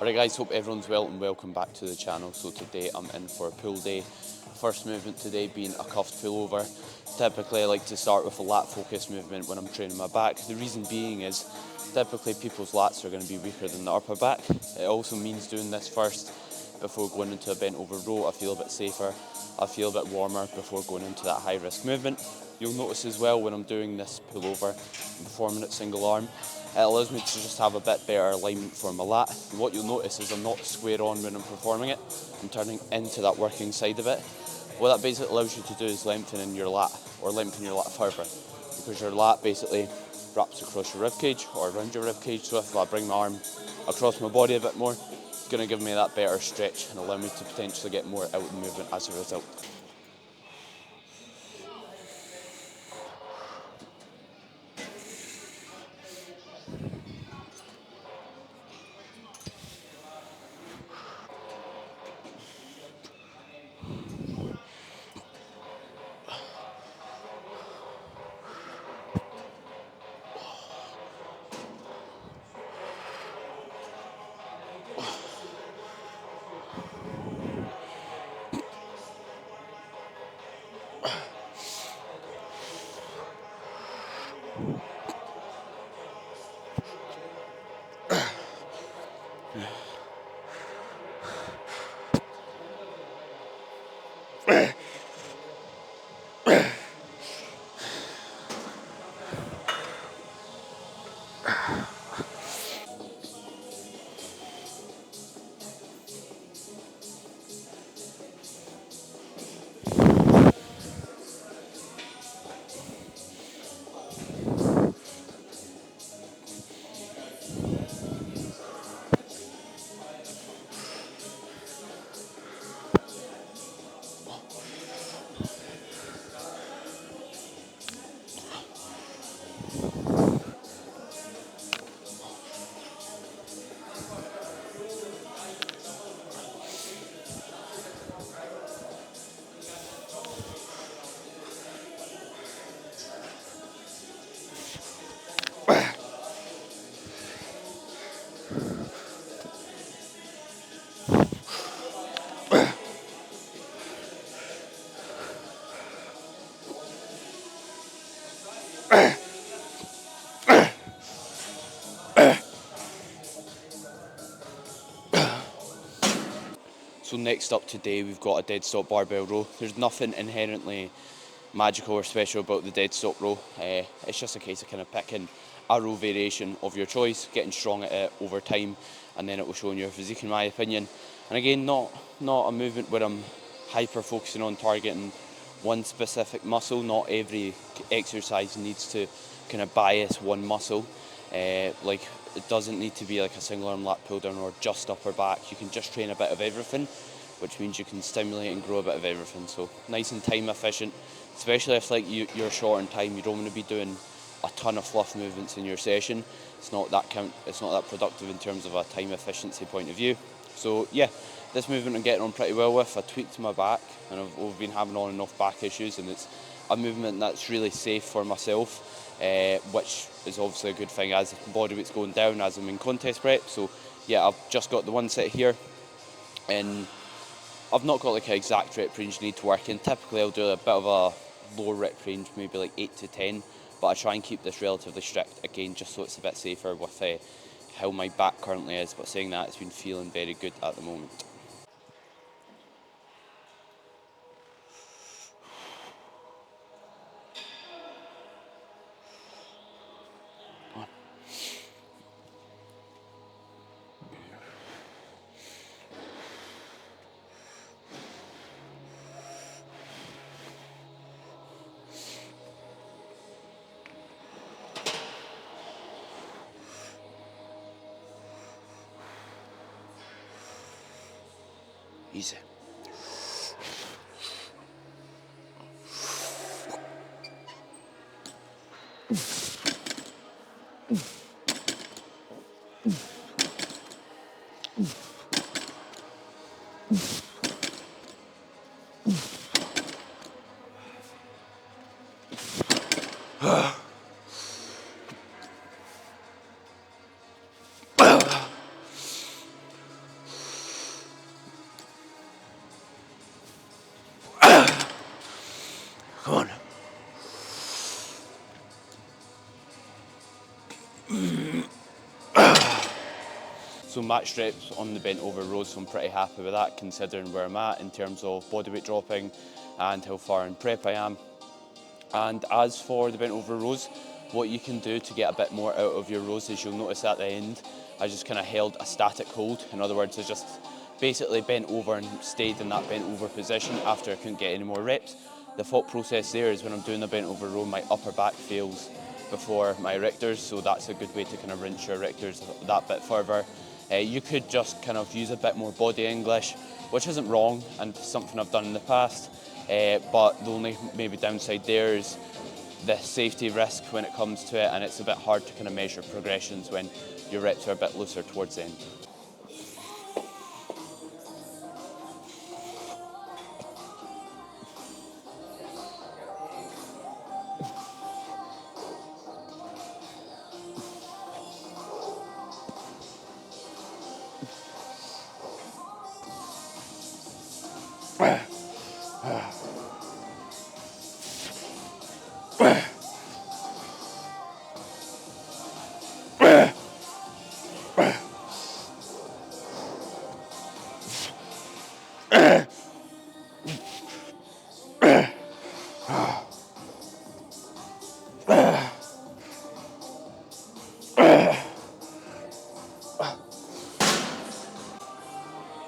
Alright guys, hope everyone's well and welcome back to the channel. So today I'm in for a pull day. First movement today being a cuffed pullover. Typically I like to start with a lat focused movement when I'm training my back. The reason being is typically people's lats are going to be weaker than the upper back. It also means doing this first before going into a bent over row. I feel a bit safer, I feel a bit warmer before going into that high risk movement. You'll notice as well when I'm doing this pullover and performing it single arm, it allows me to just have a bit better alignment for my lat. And what you'll notice is I'm not square on when I'm performing it. I'm turning into that working side of it. What that basically allows you to do is lengthen in your lat, or lengthen your lat further, because your lat basically wraps across your rib cage or around your rib cage. So if I bring my arm across my body a bit more, it's going to give me that better stretch and allow me to potentially get more out of the movement as a result. So next up today we've got a dead stop barbell row. There's nothing inherently magical or special about the dead stop row. It's just a case of kind of picking a row variation of your choice, getting strong at it over time, and then it will show in your physique in my opinion. And again, not a movement where I'm hyper focusing on targeting one specific muscle. Not every exercise needs to kind of bias one muscle. Like it doesn't need to be like a single arm lat pull down or just upper back. You can just train a bit of everything, which means you can stimulate and grow a bit of everything. So nice and time efficient, especially if like you're short in time. You don't want to be doing a ton of fluff movements in your session. It's not that productive in terms of a time efficiency point of view. So yeah, this movement I'm getting on pretty well with. I tweaked my back and I've been having on and off back issues, and it's a movement that's really safe for myself, which is obviously a good thing as body weight's going down as I'm in contest prep. So yeah, I've just got the one set here, and I've not got like an exact rep range you need to work in. Typically I'll do a bit of a lower rep range, maybe like 8 to 10, but I try and keep this relatively strict, again, just so it's a bit safer with how my back currently is. But saying that, it's been feeling very good at the moment. Easy. Come on. So max reps on the bent over rows, so I'm pretty happy with that considering where I'm at in terms of body weight dropping and how far in prep I am. And as for the bent over rows, what you can do to get a bit more out of your rows is you'll notice at the end, I just kind of held a static hold. In other words, I just basically bent over and stayed in that bent over position after I couldn't get any more reps. The thought process there is when I'm doing a bent over row, my upper back fails before my erectors, so that's a good way to kind of rinse your erectors that bit further. You could just kind of use a bit more body English, which isn't wrong and something I've done in the past. But the only maybe downside there is the safety risk when it comes to it, and it's a bit hard to kind of measure progressions when your reps are a bit looser towards the end.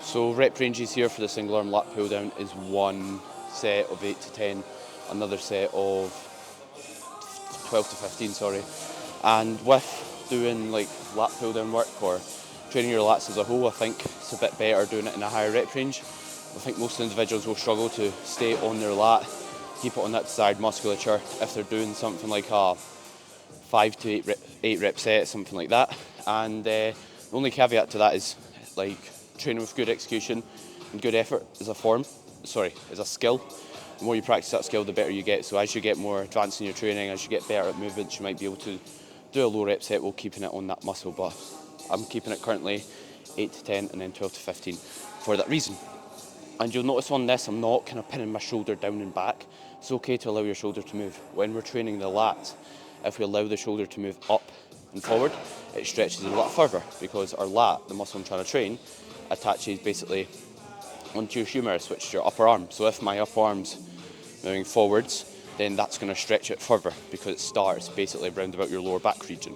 So rep ranges here for the single arm lat pull down is one set of 8 to 10, another set of 12 to 15, sorry. And with doing like lat pull down work or training your lats as a whole, I think it's a bit better doing it in a higher rep range. I think most individuals will struggle to stay on their lat, keep it on that desired musculature if they're doing something like a 5 to 8 rep set, something like that. And the only caveat to that is like training with good execution and good effort is a skill. The more you practice that skill, the better you get. So as you get more advanced in your training, as you get better at movements, you might be able to do a low rep set while keeping it on that muscle. But I'm keeping it currently 8 to 10 and then 12 to 15 for that reason. And you'll notice on this, I'm not kind of pinning my shoulder down and back. It's okay to allow your shoulder to move. When we're training the lats, if we allow the shoulder to move up and forward, it stretches it a lot further because our lat, the muscle I'm trying to train, attaches basically onto your humerus, which is your upper arm. So if my upper arm's moving forwards, then that's going to stretch it further because it starts basically round about your lower back region.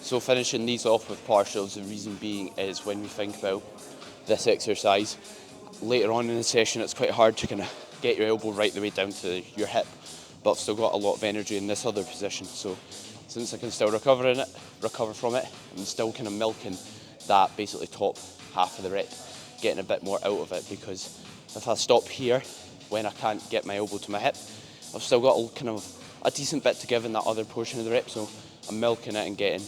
So finishing these off with partials, the reason being is when we think about this exercise, later on in the session it's quite hard to kind of get your elbow right the way down to your hip, but I've still got a lot of energy in this other position. So since I can still recover from it, I'm still kind of milking that basically top half of the rep, getting a bit more out of it, because if I stop here when I can't get my elbow to my hip, I've still got a decent bit to give in that other portion of the rep, so I'm milking it and getting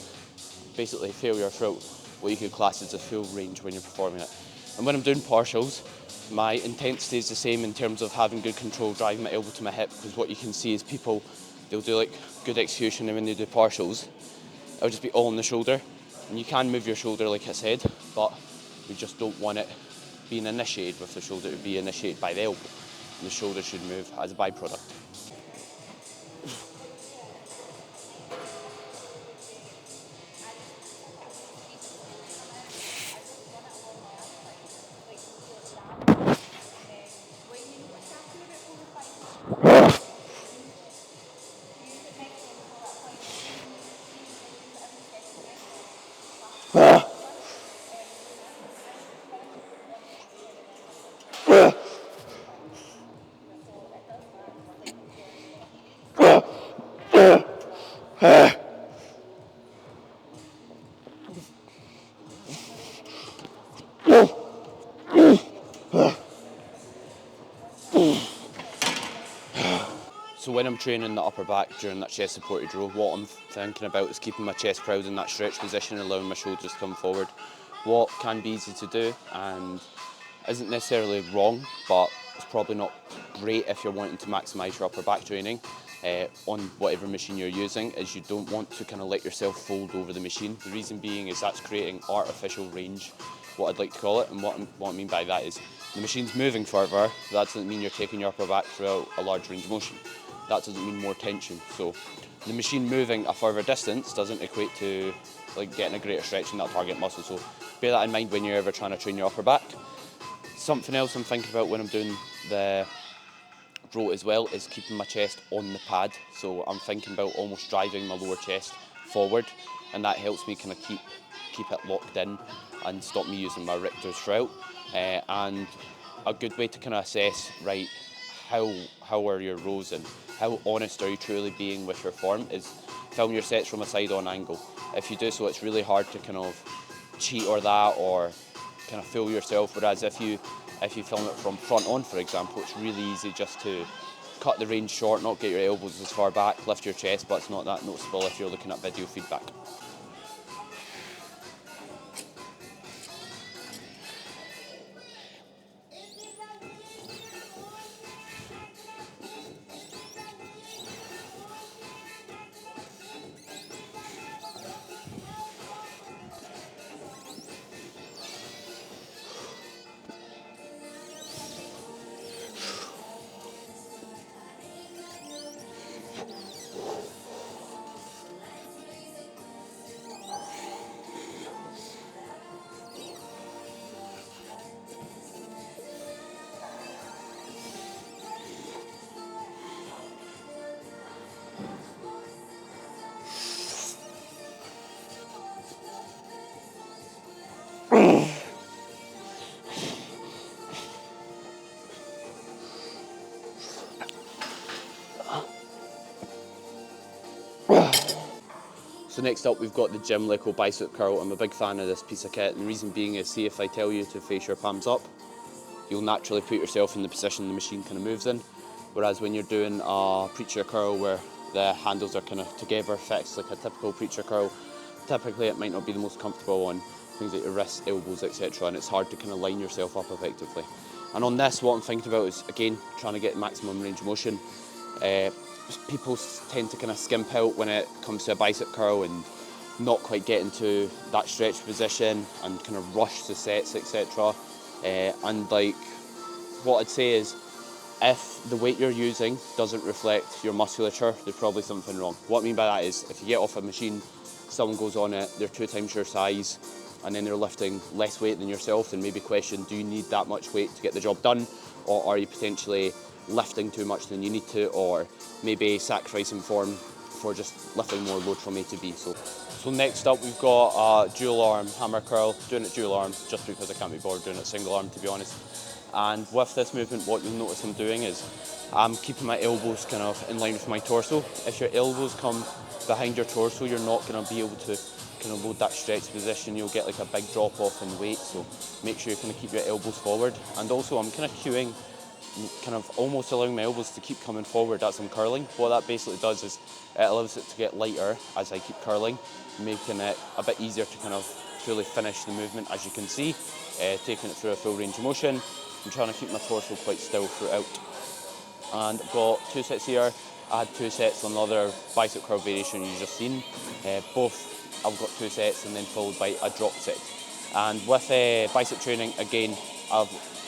basically failure throughout what you could class as a full range when you're performing it. And when I'm doing partials, my intensity is the same in terms of having good control, driving my elbow to my hip, because what you can see is people, they'll do like good execution, and when they do partials, it'll just be all on the shoulder. And you can move your shoulder like I said, but we just don't want it being initiated with the shoulder, to be initiated by the elbow. And the shoulder should move as a byproduct. So when I'm training the upper back during that chest supported row, what I'm thinking about is keeping my chest proud in that stretch position and allowing my shoulders to come forward. What can be easy to do and isn't necessarily wrong, but it's probably not great if you're wanting to maximise your upper back training on whatever machine you're using, is you don't want to kind of let yourself fold over the machine. The reason being is that's creating artificial range, what I'd like to call it, and what I mean by that is the machine's moving further, that doesn't mean you're taking your upper back throughout a large range of motion. That doesn't mean more tension. So the machine moving a further distance doesn't equate to like getting a greater stretch in that target muscle. So bear that in mind when you're ever trying to train your upper back. Something else I'm thinking about when I'm doing the row as well is keeping my chest on the pad. So I'm thinking about almost driving my lower chest forward, and that helps me kind of keep it locked in and stop me using my rectors throughout. And a good way to kind of assess, right, how are your rows and how honest are you truly being with your form is film your sets from a side on angle. If you do so, it's really hard to kind of cheat or that or kind of fool yourself, whereas if you film it from front on, for example, it's really easy just to cut the range short, not get your elbows as far back, lift your chest, but it's not that noticeable if you're looking at video feedback. So next up we've got the gym Leco bicep curl. I'm a big fan of this piece of kit, and the reason being is, see, if I tell you to face your palms up, you'll naturally put yourself in the position the machine kind of moves in. Whereas when you're doing a preacher curl where the handles are kind of together fixed like a typical preacher curl, typically it might not be the most comfortable on things like your wrists, elbows, etc. and it's hard to kind of line yourself up effectively. And on this, what I'm thinking about is, again, trying to get maximum range of motion. People tend to kind of skimp out when it comes to a bicep curl and not quite get into that stretch position and kind of rush the sets, etc. And like, what I'd say is, if the weight you're using doesn't reflect your musculature, there's probably something wrong. What I mean by that is, if you get off a machine, someone goes on it, they're 2 times your size, and then they're lifting less weight than yourself, then maybe question, do you need that much weight to get the job done? Or are you potentially lifting too much than you need to, or maybe sacrificing form for just lifting more load from A to B? So next up we've got a dual arm hammer curl. Doing it dual arm just because I can't be bothered doing it single arm, to be honest. And with this movement, what you'll notice I'm doing is I'm keeping my elbows kind of in line with my torso. If your elbows come behind your torso, you're not going to be able to kind of load that stretch position. You'll get like a big drop off in weight, so make sure you kind of keep your elbows forward. And also I'm kind of cueing, kind of almost allowing my elbows to keep coming forward as I'm curling. What that basically does is it allows it to get lighter as I keep curling, making it a bit easier to kind of fully finish the movement, as you can see, taking it through a full range of motion. I'm trying to keep my torso quite still throughout. And I've got 2 sets here. I had 2 sets on the other bicep curl variation you've just seen. Both I've got 2 sets and then followed by a drop set. And with bicep training, again,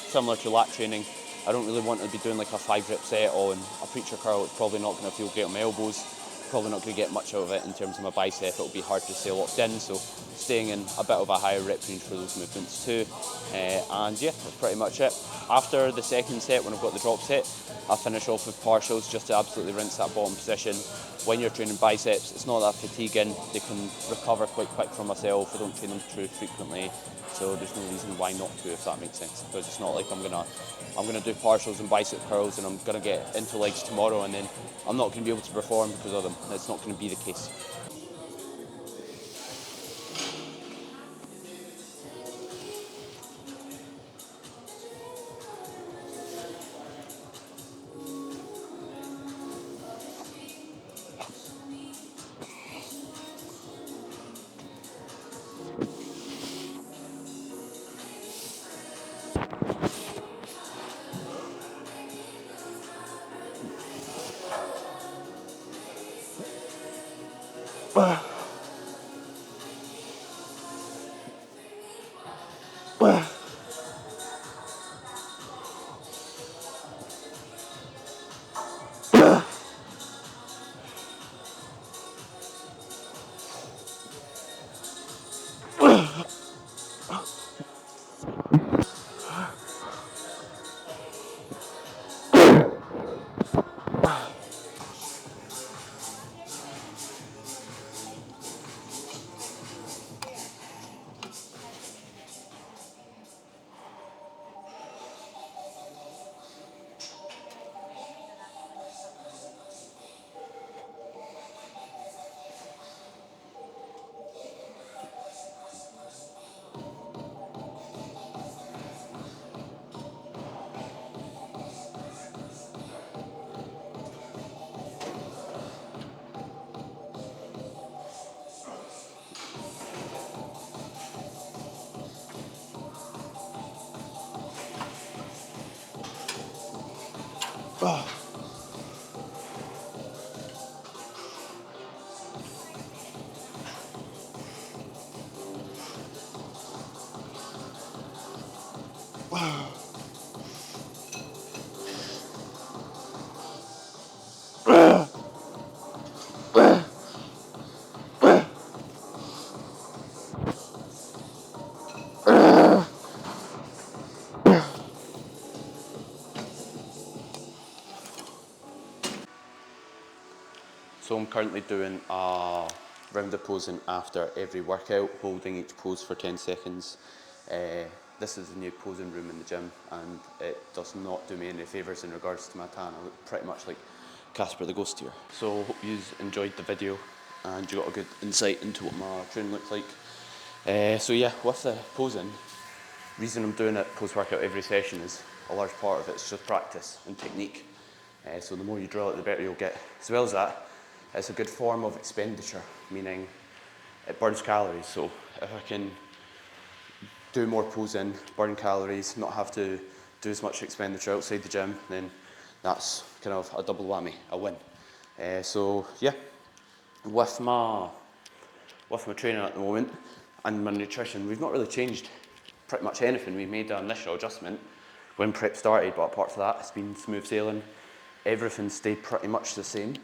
similar to lat training, I don't really want to be doing like a 5 rep set on a preacher curl. It's probably not going to feel great on my elbows. Probably not going to get much out of it in terms of my bicep. It'll be hard to stay locked in, so staying in a bit of a higher rep range for those movements too. And yeah, that's pretty much it. After the second set, when I've got the drop set, I finish off with partials just to absolutely rinse that bottom position. When you're training biceps, it's not that fatiguing. They can recover quite quick from myself. I don't train them too frequently, so there's no reason why not to, if that makes sense. Because it's not like I'm gonna do partials and bicep curls and I'm gonna get into legs tomorrow and then I'm not gonna be able to perform because of them. It's not gonna be the case. So I'm currently doing a round of posing after every workout, holding each pose for 10 seconds. This is the new posing room in the gym, and it does not do me any favours in regards to my tan. I look pretty much like Casper the Ghost here. So I hope you enjoyed the video and you got a good insight into what my training looks like. So yeah, with the posing, reason I'm doing it post-workout every session is a large part of it's just practice and technique. So the more you drill it, the better you'll get. As well as that, it's a good form of expenditure, meaning it burns calories. So if I can do more posing, burn calories, not have to do as much expenditure outside the gym, then that's kind of a double whammy, a win. So yeah, with my training at the moment and my nutrition, we've not really changed pretty much anything. We made an initial adjustment when prep started, but apart from that, it's been smooth sailing. Everything stayed pretty much the same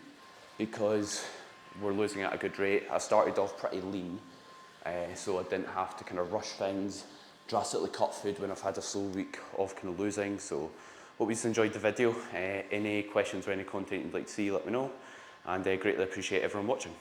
because we're losing at a good rate. I started off pretty lean, so I didn't have to kind of rush things, drastically cut food when I've had a slow week of kind of losing. So hope you've enjoyed the video. Any questions or any content you'd like to see, let me know, and greatly appreciate everyone watching.